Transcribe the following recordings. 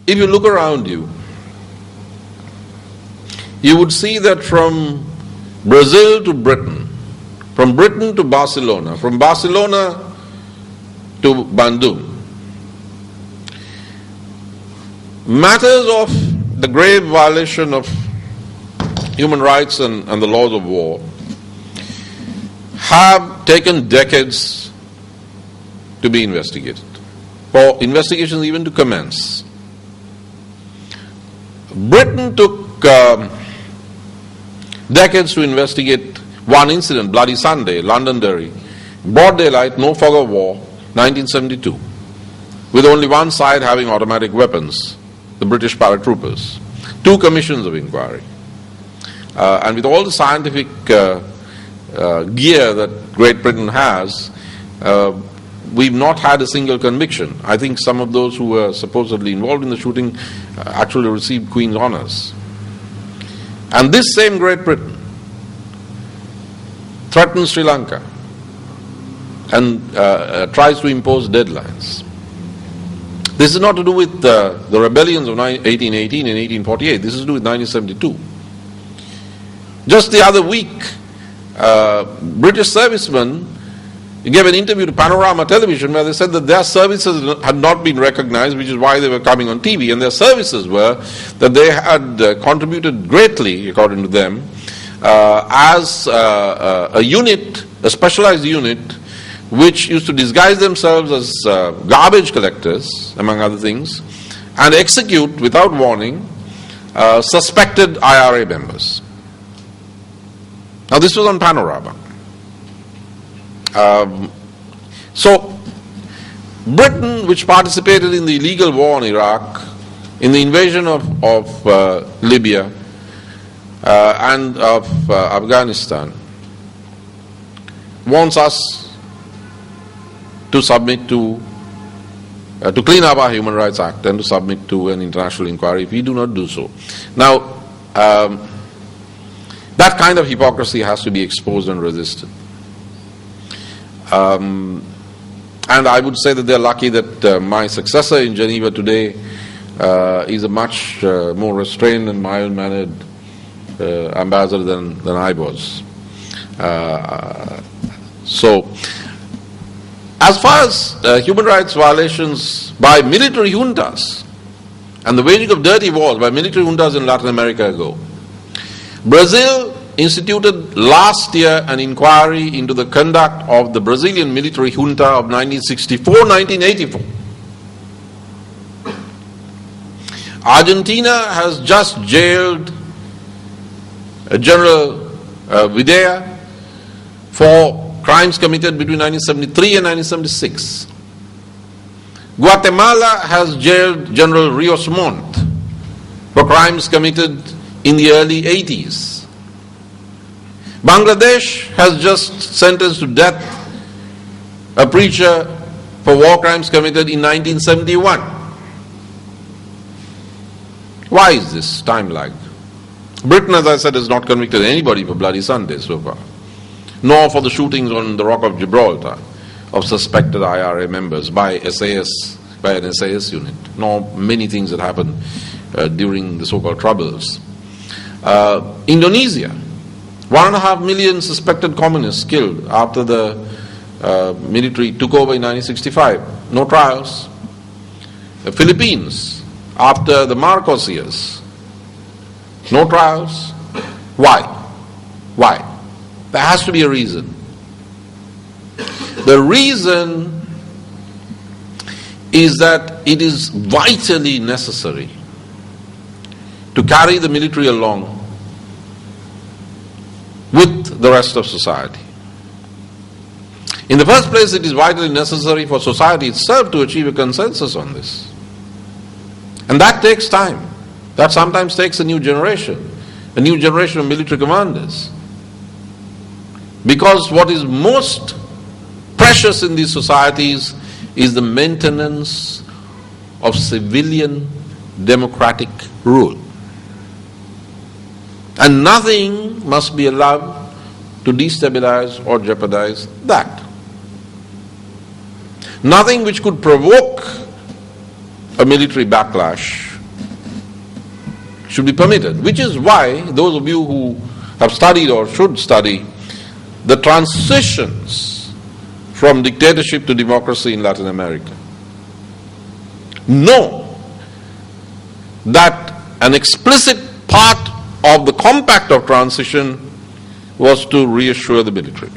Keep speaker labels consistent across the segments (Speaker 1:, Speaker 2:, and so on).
Speaker 1: if you look around you, you would see that from Brazil to Britain, from Britain to Barcelona, from Barcelona to Bandung, matters of the grave violation of human rights and the laws of war have taken decades to be investigated, for investigations even to commence. Britain took decades to investigate one incident, Bloody Sunday, Londonderry, broad daylight, no fog of war, 1972, with only one side having automatic weapons, the British paratroopers. 2 commissions of inquiry. And with all the scientific gear that Great Britain has, we've not had a single conviction. I think some of those who were supposedly involved in the shooting actually received Queen's honours. And this same Great Britain threatens Sri Lanka and tries to impose deadlines. This is not to do with the rebellions of 1818 and 1848. This is to do with 1972. Just the other week, British servicemen gave an interview to Panorama Television where they said that their services had not been recognized, which is why they were coming on TV. And their services were that they had contributed greatly, according to them, as a unit, a specialized unit, which used to disguise themselves as garbage collectors, among other things, and execute, without warning, suspected IRA members. Now, this was on Panorama. So, Britain, which participated in the illegal war in Iraq, in the invasion of Libya and of Afghanistan, wants us to submit to clean up our Human Rights Act and to submit to an international inquiry if we do not do so. Now, that kind of hypocrisy has to be exposed and resisted. And I would say that they're lucky that my successor in Geneva today is a much more restrained and mild-mannered ambassador than I was. So, as far as human rights violations by military juntas and the waging of dirty wars by military juntas in Latin America go, Brazil instituted last year an inquiry into the conduct of the Brazilian military junta of 1964-1984. Argentina has just jailed General Videla for crimes committed between 1973 and 1976. Guatemala has jailed General Rios Montt for crimes committed in the early 80s. Bangladesh has just sentenced to death a preacher for war crimes committed in 1971. Why is this time lag? Britain, as I said, has not convicted anybody for Bloody Sunday so far, nor for the shootings on the Rock of Gibraltar of suspected IRA members by an SAS unit, nor many things that happened during the so-called Troubles. Indonesia, 1.5 million suspected communists killed after the military took over in 1965. No trials. The Philippines, after the Marcos years, no trials. Why? Why? There has to be a reason. The reason is that it is vitally necessary to carry the military along with the rest of society. In the first place, it is vitally necessary for society itself to achieve a consensus on this. And that takes time. That sometimes takes a new generation of military commanders. Because what is most precious in these societies is the maintenance of civilian democratic rule. And nothing must be allowed to destabilize or jeopardize that. Nothing which could provoke a military backlash should be permitted, which is why those of you who have studied or should study the transitions from dictatorship to democracy in Latin America know that an explicit part of the compact of transition was to reassure the military.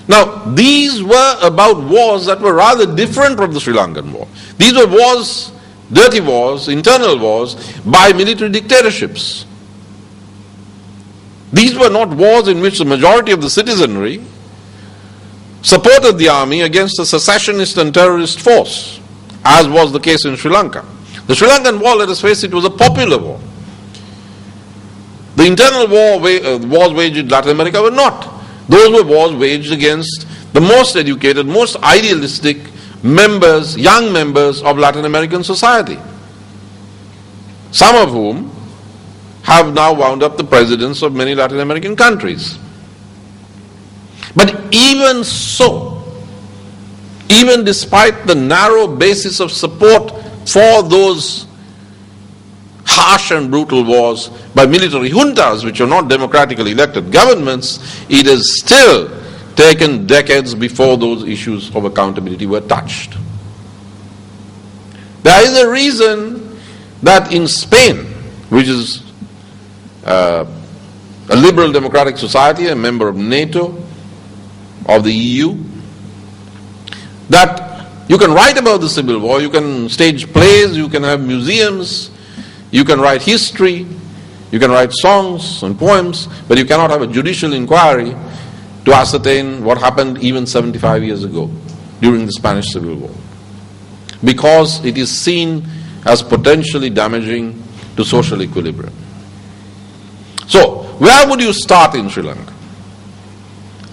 Speaker 1: Now, these were about wars that were rather different from the Sri Lankan war. These were wars, dirty wars, internal wars by military dictatorships. These were not wars in which the majority of the citizenry supported the army against a secessionist and terrorist force, as was the case in Sri Lanka. The Sri Lankan war, let us face it, was a popular war. The internal wars waged in Latin America were not. Those were wars waged against the most educated, most idealistic members, young members of Latin American society, some of whom have now wound up the presidents of many Latin American countries. But even so, even despite the narrow basis of support for those harsh and brutal wars by military juntas, which are not democratically elected governments, it has still taken decades before those issues of accountability were touched. There is a reason that in Spain, which is a liberal democratic society, a member of NATO, of the EU, that you can write about the civil war, you can stage plays, you can have museums, you can write history, you can write songs and poems, but you cannot have a judicial inquiry to ascertain what happened even 75 years ago during the Spanish Civil War, because it is seen as potentially damaging to social equilibrium. So, where would you start in Sri Lanka?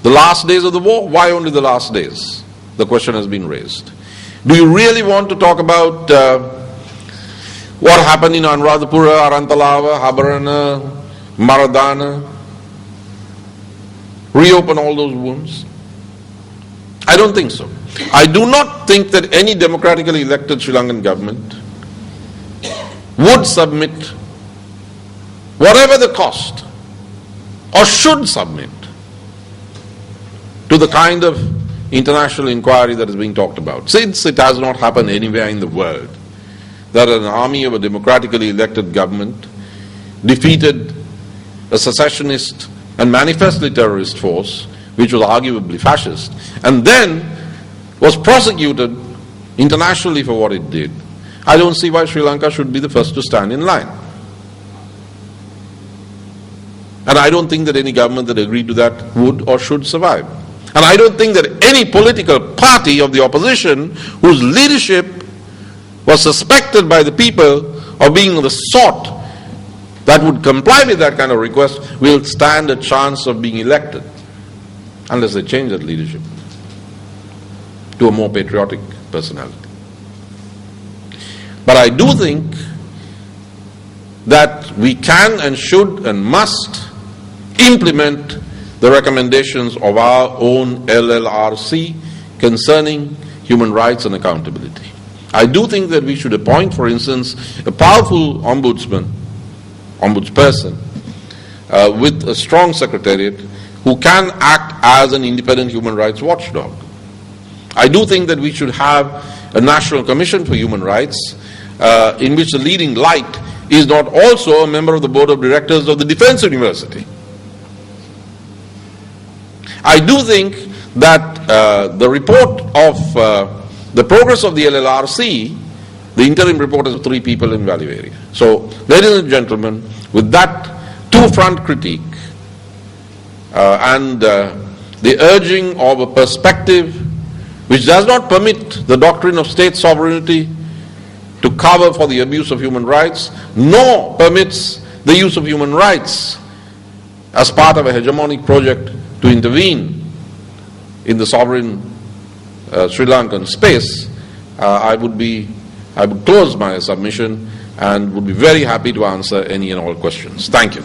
Speaker 1: The last days of the war? Why only the last days? The question has been raised. Do you really want to talk about what happened in Anuradhapura, Arantalava, Habarana, Maradana? Reopen all those wounds? I don't think so. I do not think that any democratically elected Sri Lankan government would submit, whatever the cost, or should submit, to the kind of international inquiry that is being talked about. Since it has not happened anywhere in the world that an army of a democratically elected government defeated a secessionist and manifestly terrorist force, which was arguably fascist, and then was prosecuted internationally for what it did, I don't see why Sri Lanka should be the first to stand in line. And I don't think that any government that agreed to that would or should survive. And I don't think that any political party of the opposition whose leadership was suspected by the people of being the sort that would comply with that kind of request will stand a chance of being elected unless they change that leadership to a more patriotic personality. But I do think that we can and should and must implement the recommendations of our own LLRC concerning human rights and accountability. I do think that we should appoint, for instance, a powerful ombudsperson with a strong secretariat who can act as an independent human rights watchdog. I do think that we should have a National Commission for Human Rights in which the leading light is not also a member of the board of directors of the Defense University. I do think that the report of the progress of the LLRC, the interim report is 3 people in value area. So, ladies and gentlemen, with that two-front critique and the urging of a perspective which does not permit the doctrine of state sovereignty to cover for the abuse of human rights, nor permits the use of human rights as part of a hegemonic project to intervene in the sovereign Sri Lankan space, I would close my submission and would be very happy to answer any and all questions. Thank you.